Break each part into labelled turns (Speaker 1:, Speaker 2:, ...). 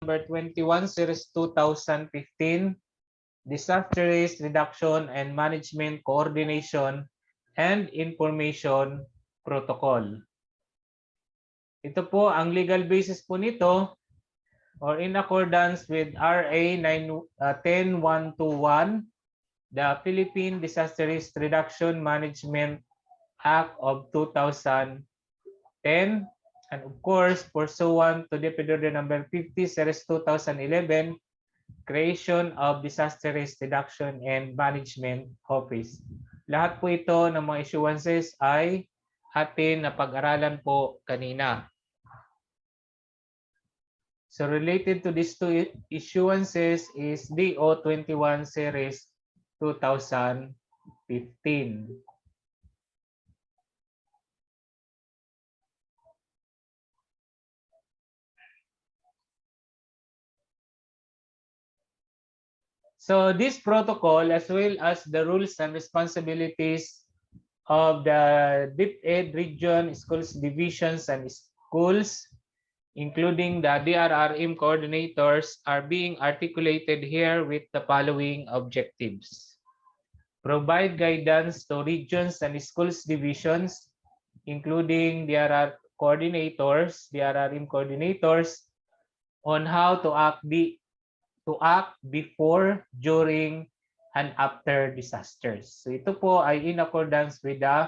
Speaker 1: number 21 series 2015, Disaster Risk Reduction and Management Coordination and Information Protocol. Ito po ang legal basis po nito, or in accordance with RA 10121, the Philippine Disaster Risk Reduction Management Act of 2010, and of course, pursuant to DepEd Order number 50 series 2011, creation of Disaster Risk Reduction and Management Office. Lahat po ito ng mga issuances ay atin na pag-aralan po kanina. So related to these two issuances is DO 21 series 2015. So this protocol, as well as the rules and responsibilities of the DepEd region, schools divisions, and schools, including the DRRM coordinators, are being articulated here with the following objectives. Provide guidance to regions and schools divisions, including DRRM coordinators, on how to act before, during, and after disasters. So ito po ay in accordance with the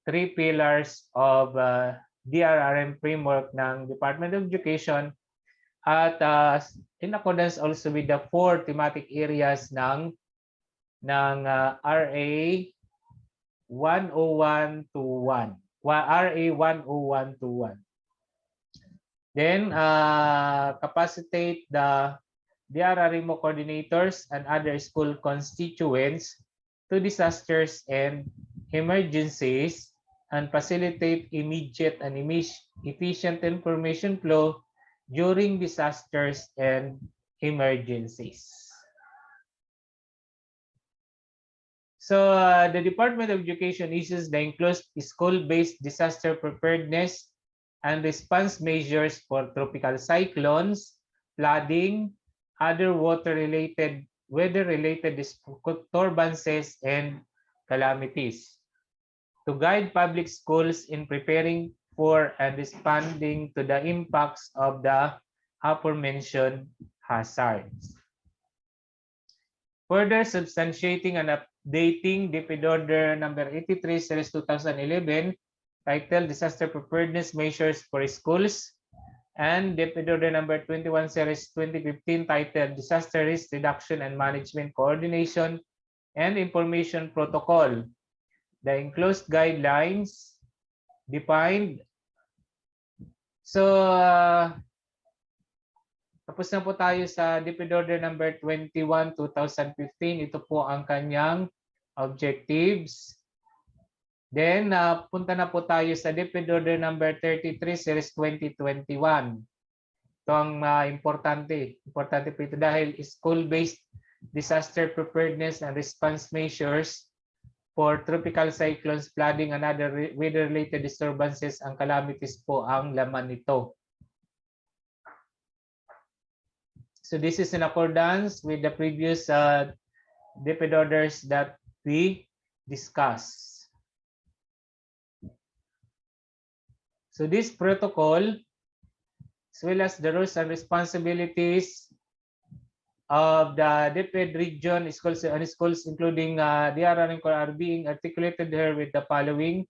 Speaker 1: 3 pillars of DRRM framework ng Department of Education, at in accordance also with the 4 thematic areas ng RA 10121. RA 10121. Then capacitate the DRRM coordinators and other school constituents to disasters and emergencies, and facilitate immediate and efficient information flow during disasters and emergencies. So the Department of Education issues the enclosed school-based disaster preparedness and response measures for tropical cyclones, flooding, other weather-related disturbances and calamities, to guide public schools in preparing for and responding to the impacts of the aforementioned hazards. Further substantiating and updating DepEd Order number 83 series 2011, titled Disaster Preparedness Measures for Schools, and DepEd Order number 21 series 2015, titled Disaster Risk Reduction and Management Coordination and Information Protocol. The enclosed guidelines defined. So tapos na po tayo sa DepEd Order number 21 2015. Ito po ang kanyang objectives. Then punta na po tayo sa DepEd Order number 33 series 2021. Ito ang importante po ito dahil school-based disaster preparedness and response measures for tropical cyclones, flooding, and other weather-related disturbances and calamities po ang laman nito. So this is in accordance with the previous DepEd orders that we discussed. So this protocol, as well as the rules and responsibilities of the DepEd region, schools, including DRRM, are being articulated here with the following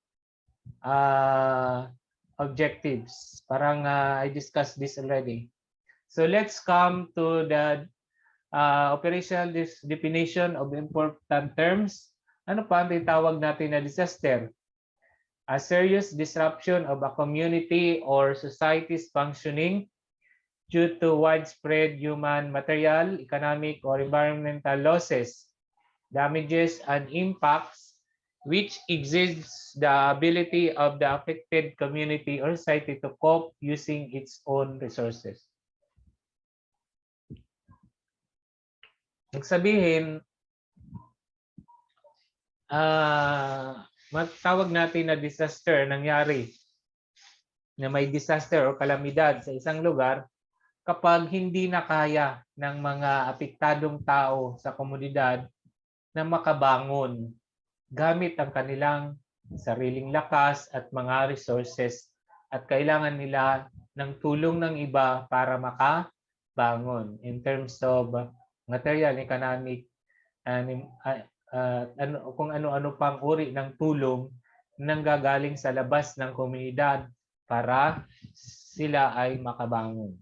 Speaker 1: objectives. Parang I discussed this already. So let's come to the operational definition of important terms. Ano pa ang tawag natin na disaster? A serious disruption of a community or society's functioning due to widespread human, material, economic, or environmental losses, damages, and impacts which exceeds the ability of the affected community or society to cope using its own resources. Nagsabihin, matawag natin na disaster nangyari, na may disaster o kalamidad sa isang lugar, kapag hindi na kaya ng mga apektadong tao sa komunidad na makabangon gamit ang kanilang sariling lakas at mga resources at kailangan nila ng tulong ng iba para makabangon in terms of material, economic, and kung ano-ano pang uri ng tulong nang gagaling sa labas ng komunidad para sila ay makabangon.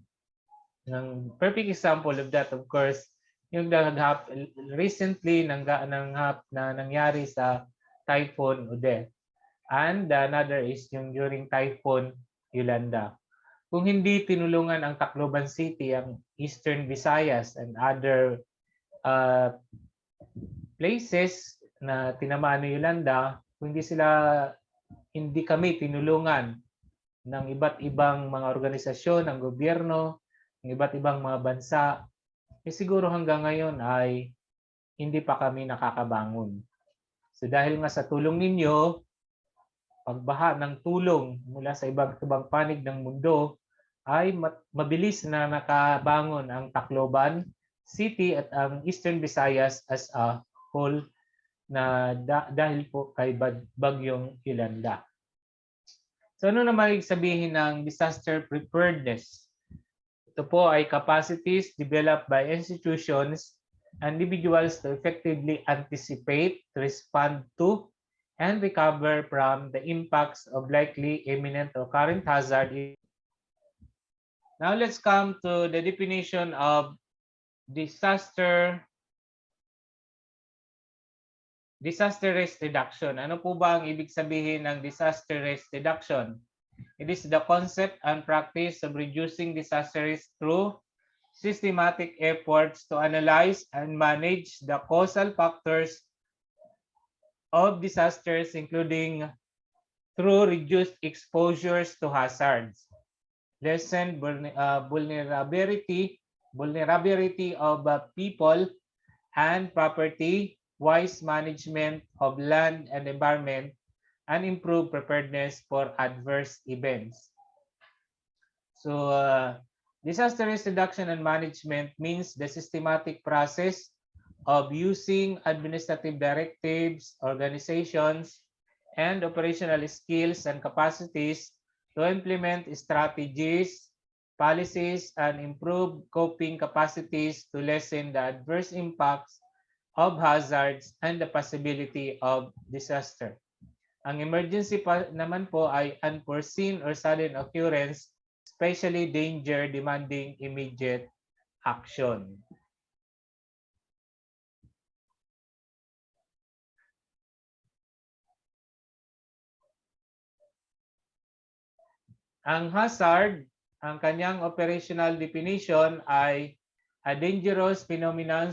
Speaker 1: Ng perfect example of that, of course, yung recently na nangyari sa Typhoon Odette. And another is yung during Typhoon Yolanda. Kung hindi tinulungan ang Tacloban City, ang Eastern Visayas and other places na tinamaan ni Yolanda, kung hindi kami tinulungan ng iba't ibang mga organisasyon, ng gobyerno, ng iba't ibang mga bansa, siguro hanggang ngayon ay hindi pa kami nakakabangon. So dahil nga sa tulong ninyo, pagbaha ng tulong mula sa ibang panig ng mundo, ay mabilis na nakabangon ang Tacloban City at ang Eastern Visayas as a whole na dahil po kay Bagyong Yolanda. So ano naman ibig sabihin ng disaster preparedness? Ito po ay capacities developed by institutions and individuals to effectively anticipate, respond to, and recover from the impacts of likely imminent or current hazard. Now let's come to the definition of disaster risk reduction. Ano po ba ang ibig sabihin ng disaster risk reduction? It is the concept and practice of reducing disaster risk through systematic efforts to analyze and manage the causal factors of disasters, including through reduced exposures to hazards, lessen vulnerability of people and property, wise management of land and environment, and improve preparedness for adverse events. So, disaster risk reduction and management means the systematic process of using administrative directives, organizations, and operational skills and capacities to implement strategies, policies, and improve coping capacities to lessen the adverse impacts of hazards and the possibility of disaster. Ang emergency naman po ay unforeseen or sudden occurrence, especially danger demanding immediate action. Ang hazard, ang kanyang operational definition ay a dangerous phenomenon,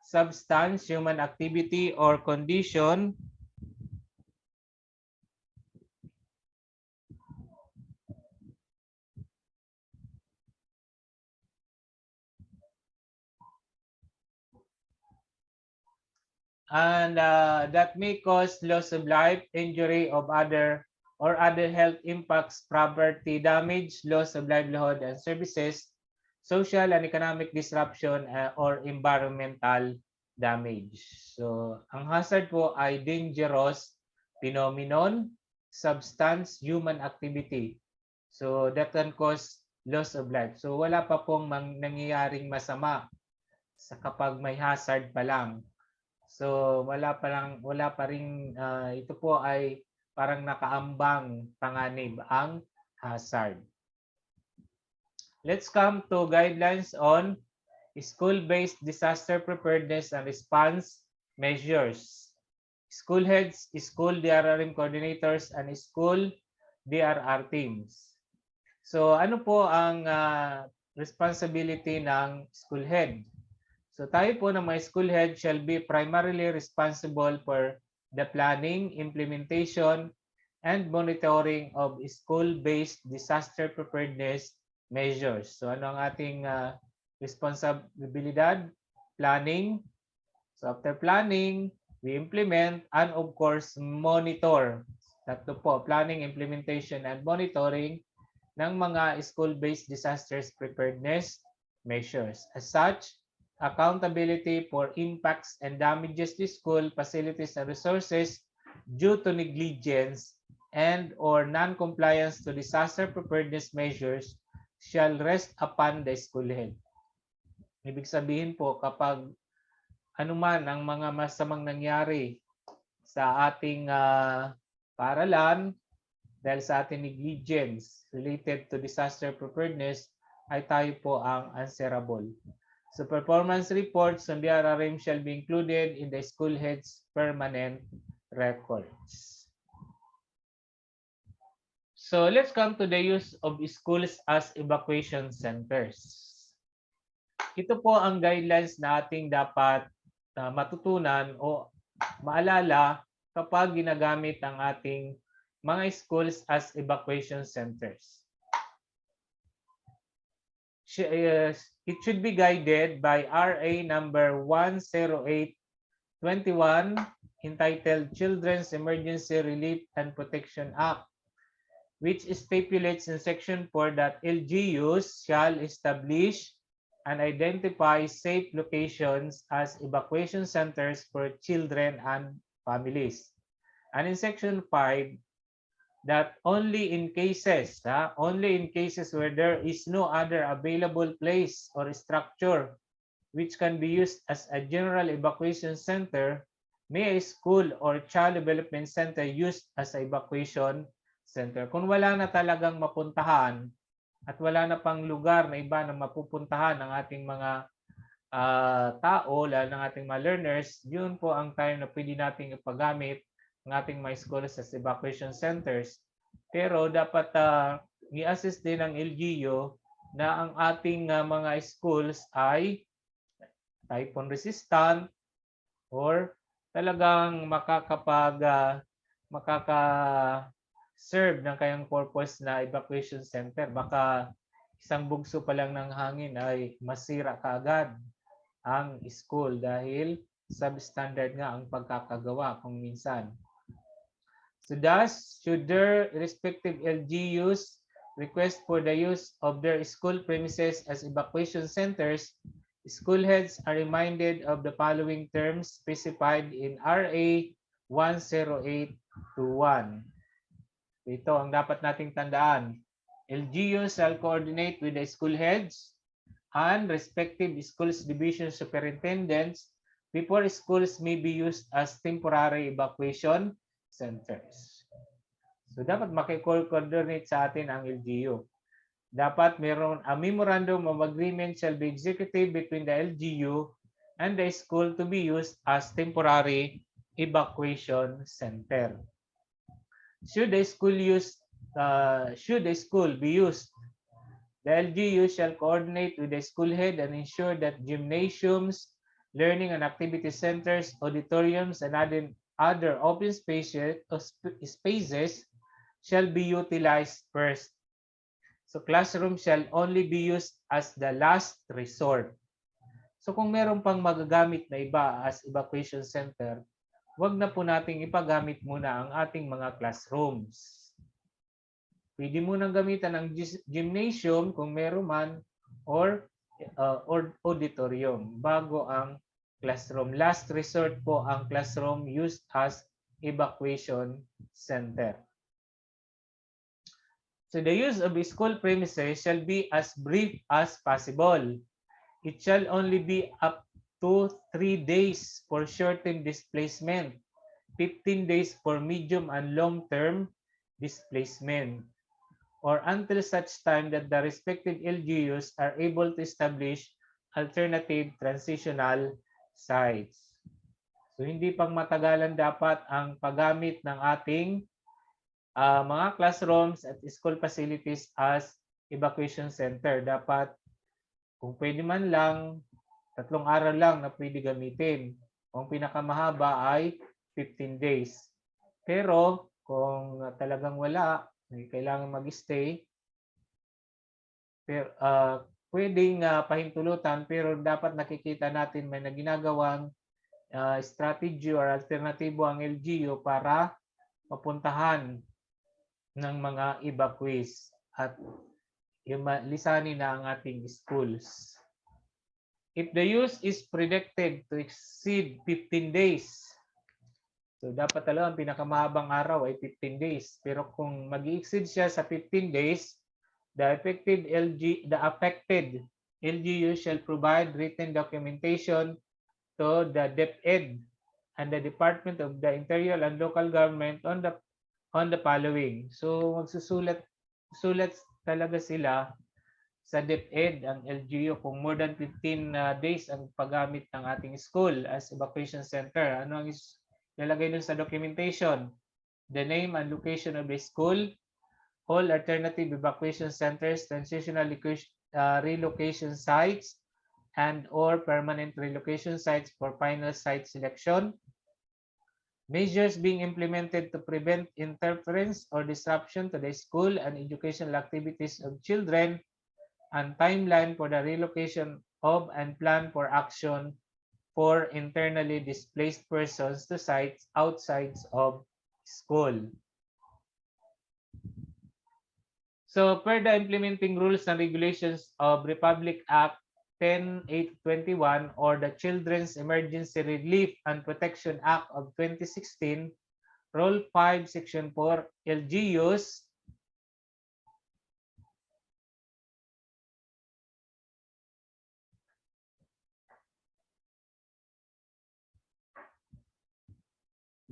Speaker 1: substance, human activity, or condition and that may cause loss of life, injury of other health impacts, property damage, loss of livelihood and services, social and economic disruption, or environmental damage. So, ang hazard po ay dangerous phenomenon, substance, human activity. So, that can cause loss of life. So, wala pa pong nangyayaring masama sa kapag may hazard pa lang. So, wala pa ring ito po ay parang nakaambang panganib ang hazard. Let's come to guidelines on school-based disaster preparedness and response measures. School heads, school DRRM coordinators, and school DRR teams. So ano po ang responsibility ng school head? So tayo po ng mga school head shall be primarily responsible for the planning, implementation, and monitoring of school-based disaster preparedness measures. So ano ang ating responsibilidad? Planning. So after planning, we implement and of course monitor. Tatlo po, planning, implementation, and monitoring. ng mga school-based disasters preparedness measures. As such, accountability for impacts and damages to school facilities and resources due to negligence and or non-compliance to disaster preparedness measures shall rest upon the school head. Ibig sabihin po, kapag anuman ang mga masamang nangyari sa ating paaralan dahil sa ating negligence related to disaster preparedness, ay tayo po ang answerable. So performance reports on the RRM shall be included in the school head's permanent records. So let's come to the use of schools as evacuation centers. Ito po ang guidelines na ating dapat matutunan o maalala kapag ginagamit ang ating mga schools as evacuation centers. It should be guided by RA number 108/21 entitled Children's Emergency Relief and Protection Act, which stipulates in Section 4 that LGUs shall establish and identify safe locations as evacuation centers for children and families. And in Section 5, that only in cases where there is no other available place or structure which can be used as a general evacuation center, may a school or child development center used as a evacuation center. Kung wala na talagang mapuntahan at wala na pang lugar na iba na mapupuntahan ng ating mga tao, lalo ng ating mga learners, yun po ang time na pwede nating ipagamit ng ating mga schools as evacuation centers. Pero dapat i-assess din ng LGU na ang ating mga schools ay typhoon resistant or talagang makaka-serve ng kayang purpose na evacuation center. Baka isang bugso pa lang ng hangin ay masira kaagad ang school dahil substandard nga ang pagkakagawa kung minsan. So thus, should their respective LGUs request for the use of their school premises as evacuation centers, school heads are reminded of the following terms specified in RA 108/21. Ito ang dapat nating tandaan. LGUs shall coordinate with the school heads and respective schools division superintendents before schools may be used as temporary evacuation centers. So dapat maki-coordinate sa atin ang LGU. Dapat mayroon a memorandum of agreement shall be executed between the LGU and the school to be used as temporary evacuation center. Should the school be used, the LGU shall coordinate with the school head and ensure that gymnasiums, learning and activity centers, auditoriums, and other open spaces shall be utilized first. So classroom shall only be used as the last resort. So kung meron pang magagamit na iba as evacuation center, wag na po nating ipagamit muna ang ating mga classrooms. Pwede munang gamitan ng gymnasium kung meron man or auditorium bago ang classroom. Last resort po ang classroom used as evacuation center. So the use of school premises shall be as brief as possible. It shall only be up to 3 days for short-term displacement, 15 days for medium and long-term displacement, or until such time that the respective LGUs are able to establish alternative transitional sites. So hindi pang matagalan dapat ang paggamit ng ating mga classrooms at school facilities as evacuation center. Dapat kung pwede man lang, 3 araw lang na pwede gamitin. Kung pinakamahaba ay 15 days. Pero kung talagang wala, kailangan mag-stay, pero pwedeng pahintulutan, pero dapat nakikita natin may ginagawang strategy or alternatibo ang LGU para mapuntahan ng mga evacuees at lisanin na ang ating schools. If the use is predicted to exceed 15 days, so dapat talaga ang pinakamahabang araw ay 15 days. Pero kung mag-exceed siya sa 15 days, the affected LGU shall provide written documentation to the DepEd and the Department of the Interior and Local Government on the following. So magsusulat talaga sila sa DepEd ang LGU kung more than 15 days ang paggamit ng ating school as evacuation center. Ano ang ilalagay dun sa documentation? The name and location of the school, all alternative evacuation centers, transitional relocation sites, and or permanent relocation sites for final site selection. Measures being implemented to prevent interference or disruption to the school and educational activities of children, and timeline for the relocation of and plan for action for internally displaced persons to sites outside of school. So, per the implementing rules and regulations of Republic Act 10-821 or the Children's Emergency Relief and Protection Act of 2016, Rule 5, Section 4, LGUs,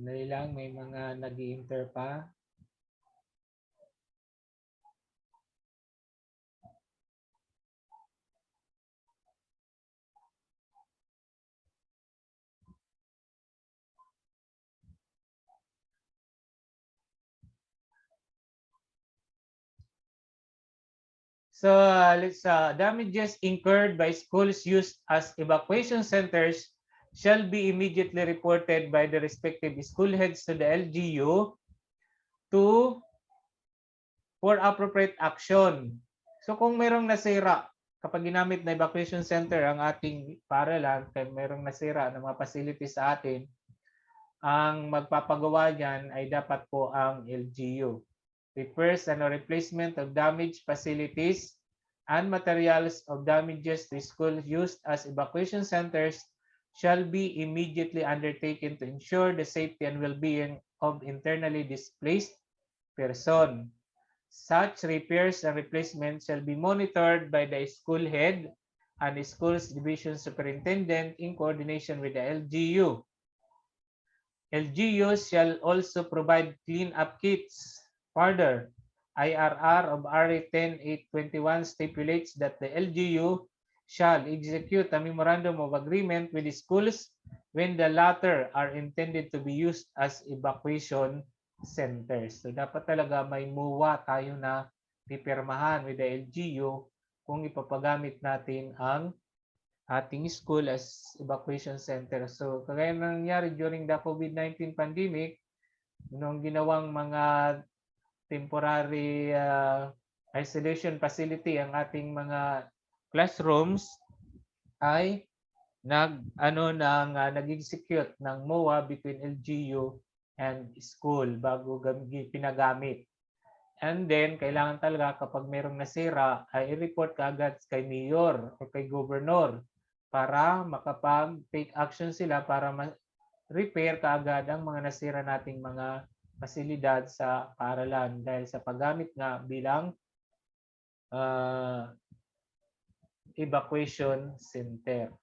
Speaker 1: dali lang, may mga nag-i-enter pa. So damages incurred by schools used as evacuation centers shall be immediately reported by the respective school heads to the LGU for appropriate action. So kung mayroong nasira, kapag ginamit na evacuation center ang ating paaralan, kaya mayroong nasira ng mga facilities sa atin, ang magpapagawa niyan ay dapat po ang LGU. Repairs and replacement of damaged facilities and materials of damages to schools used as evacuation centers shall be immediately undertaken to ensure the safety and well-being of internally displaced person. Such repairs and replacements shall be monitored by the school head and the school's division superintendent in coordination with the LGU. LGUs shall also provide clean-up kits. Further, IRR of RA 10-821 stipulates that the LGU shall execute a memorandum of agreement with the schools when the latter are intended to be used as evacuation centers. So dapat talaga may MUA tayo na pipirmahan with the LGU kung ipapagamit natin ang ating school as evacuation center. So kagaya nangyari during the COVID-19 pandemic, nung ginawang mga temporary isolation facility ang ating mga classrooms ay nag-execute ng MOA between LGU and school bago pinagamit. And then, kailangan talaga kapag mayroong nasira, ay i-report kaagad kay mayor o kay governor para makapag-take action sila para repair kaagad ang mga nasira nating mga pasilidad sa paaralan dahil sa paggamit nga bilang evacuation center.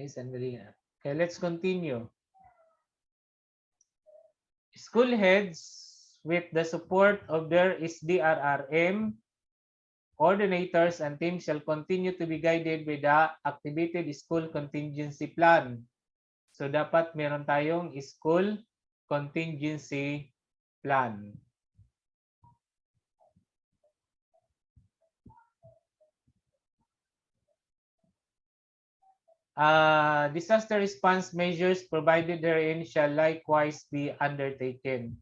Speaker 1: Okay, let's continue. School heads, with the support of their SDRRM, coordinators and teams shall continue to be guided by the activated school contingency plan. So dapat meron tayong school contingency plan. Disaster response measures provided therein shall likewise be undertaken.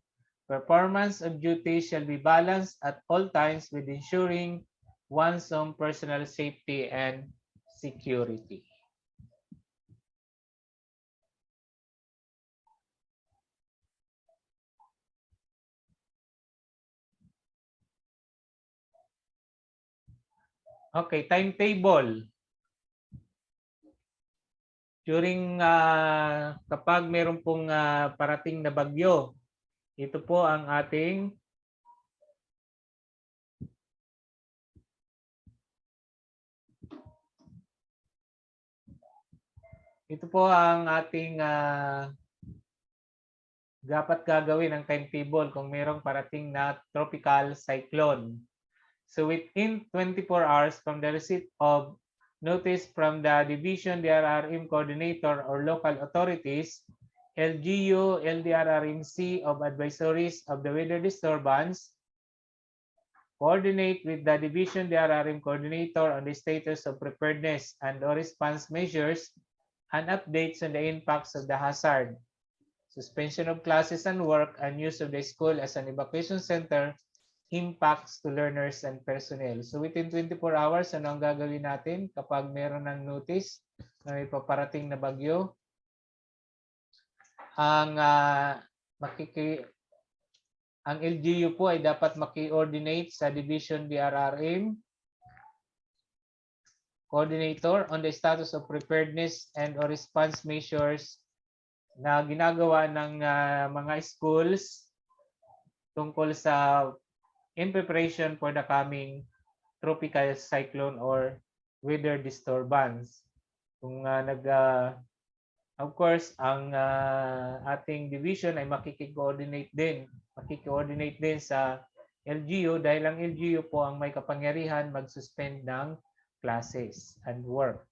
Speaker 1: Performance of duties shall be balanced at all times with ensuring one's own personal safety and security. Okay, timetable. During kapag meron pong parating na bagyo, ito po ang ating dapat gagawin ang timetable kung merong parating na tropical cyclone. So within 24 hours from the receipt of notice from the Division DRRM Coordinator or local authorities, LGU, LDRRMC of advisories of the weather disturbance, coordinate with the Division DRRM Coordinator on the status of preparedness and or response measures and updates on the impacts of the hazard, suspension of classes and work, and use of the school as an evacuation center, impacts to learners and personnel. So within 24 hours, ano ang gagawin natin kapag meron ng notice na may paparating na bagyo? Ang LGU po ay dapat maki-coordinate sa Division DRRM Coordinator on the status of preparedness and or response measures na ginagawa ng mga schools tungkol sa in preparation for the coming tropical cyclone or weather disturbance. Kung of course, ang ating division ay makiki-coordinate din sa LGU dahil ang LGU po ang may kapangyarihan mag-suspend ng classes and work.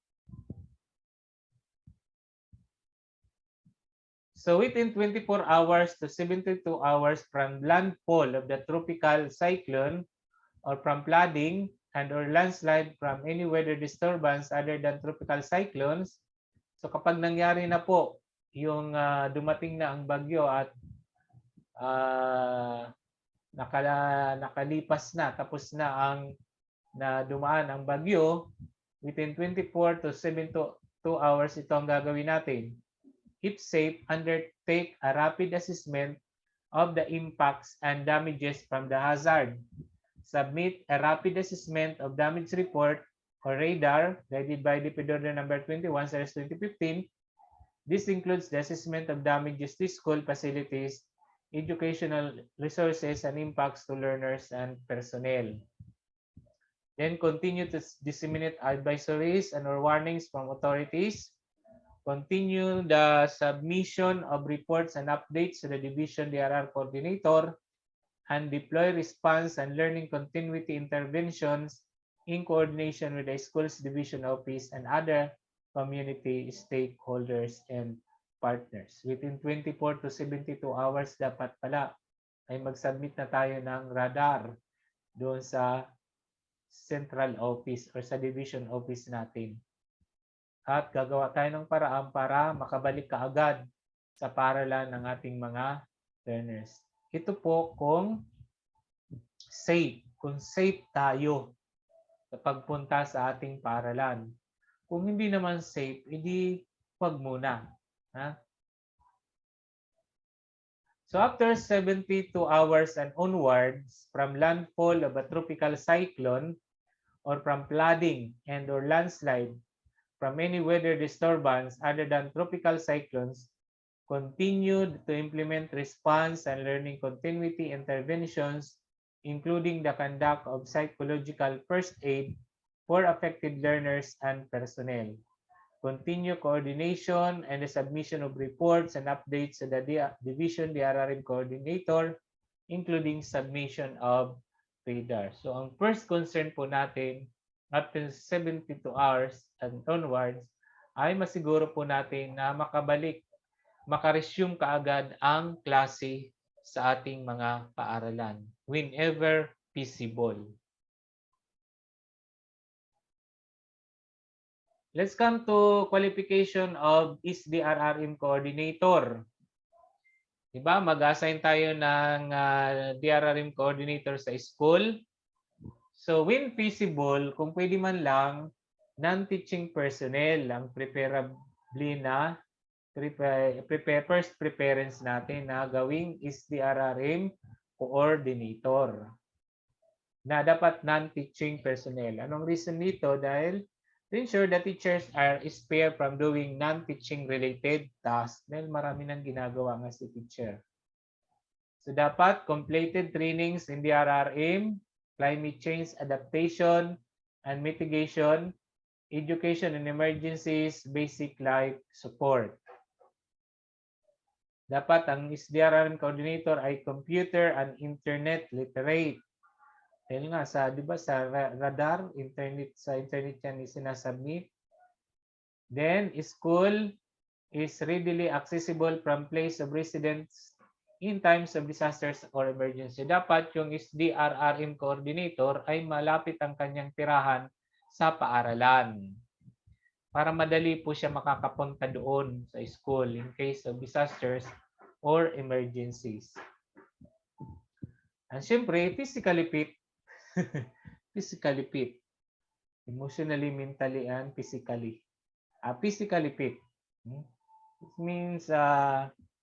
Speaker 1: So within 24 hours to 72 hours from landfall of the tropical cyclone or from flooding and or landslide from any weather disturbance other than tropical cyclones, so kapag nangyari na po yung dumating na ang bagyo at nakalipas na, tapos na ang dumaan ang bagyo, within 24 to 72 hours ito ang gagawin natin. Keep safe, undertake a rapid assessment of the impacts and damages from the hazard. Submit a rapid assessment of damage report or radar guided by DepEd Order number 21/2015. This includes the assessment of damages to school facilities, educational resources, and impacts to learners and personnel. Then continue to disseminate advisories and or warnings from authorities. Continue the submission of reports and updates to the Division DRR Coordinator and deploy response and learning continuity interventions in coordination with the school's division office and other community stakeholders and partners. Within 24 to 72 hours dapat pala ay mag-submit na tayo ng radar doon sa central office or sa division office natin. At gagawa tayo ng paraan para makabalik kaagad sa paaralan ng ating mga learners. Ito po kung safe tayo sa pagpunta sa ating paaralan. Kung hindi naman safe, edi wag muna. Ha? So after 72 hours and onwards from landfall of a tropical cyclone or from flooding and or landslide from any weather disturbance other than tropical cyclones, continued to implement response and learning continuity interventions, including the conduct of psychological first aid for affected learners and personnel. Continue coordination and the submission of reports and updates to the Division DRRM Coordinator, including submission of radar. So ang first concern po natin after 72 hours and onwards ay masiguro po natin na makaresume kaagad ang klase sa ating mga paaralan whenever feasible. Let's come to qualification of SDRRM Coordinator. Diba? Mag-assign tayo ng DRRM coordinator sa school. So when feasible, kung pwede man lang, non-teaching personnel ang preferably na first preference natin na gawing is DRRM coordinator na dapat non-teaching personnel. Anong reason nito? Dahil to ensure that teachers are spared from doing non-teaching related tasks dahil marami nang ginagawa nga si teacher. So dapat completed trainings in DRRM, climate change adaptation and mitigation, education in emergencies, basic life support. Dapat ang DRRM coordinator ay computer and internet literate. Dahil nga sa, 'di ba, sa radar, internet, sa internet yan isinasubmit. Then school is readily accessible from place of residence in times of disasters or emergency. Dapat yung DRRM coordinator ay malapit ang kanyang tirahan sa paaralan para madali po siya makakapunta doon sa school in case of disasters or emergencies. And syempre, physically fit. Physically fit. Emotionally, mentally, and physically. Physically fit. It means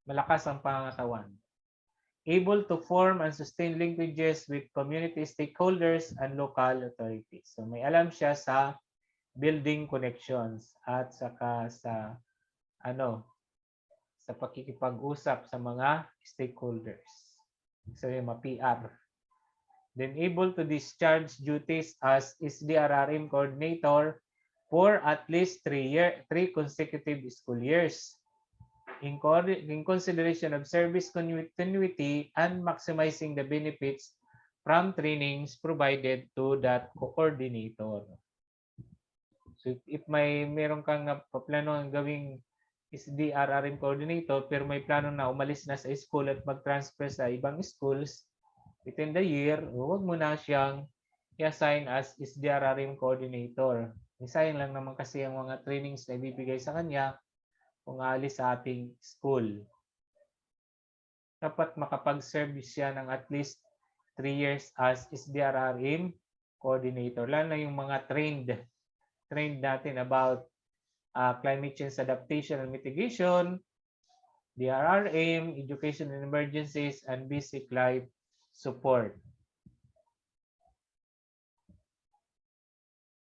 Speaker 1: malakas ang pangangatawan. Able to form and sustain linkages with community stakeholders and local authorities. So may alam siya sa building connections at saka sa sa pakikipag-usap sa mga stakeholders. So yung PR. Then able to discharge duties as DRRM coordinator for at least 3 consecutive school years in consideration of service continuity and maximizing the benefits from trainings provided to that coordinator. So if meron kang plano ng gawing DRRM coordinator pero may plano na umalis na sa school at mag-transfer sa ibang schools within the year, huwag mo na siyang i-assign as DRRM coordinator. Sayang lang naman kasi ang mga trainings na ibibigay sa kanya kung aalis sa ating school. Dapat makapag-service siya ng at least 3 years as DRRM coordinator. Lalo na yung mga trained natin about climate change adaptation and mitigation, DRRM, education in emergencies, and basic life support.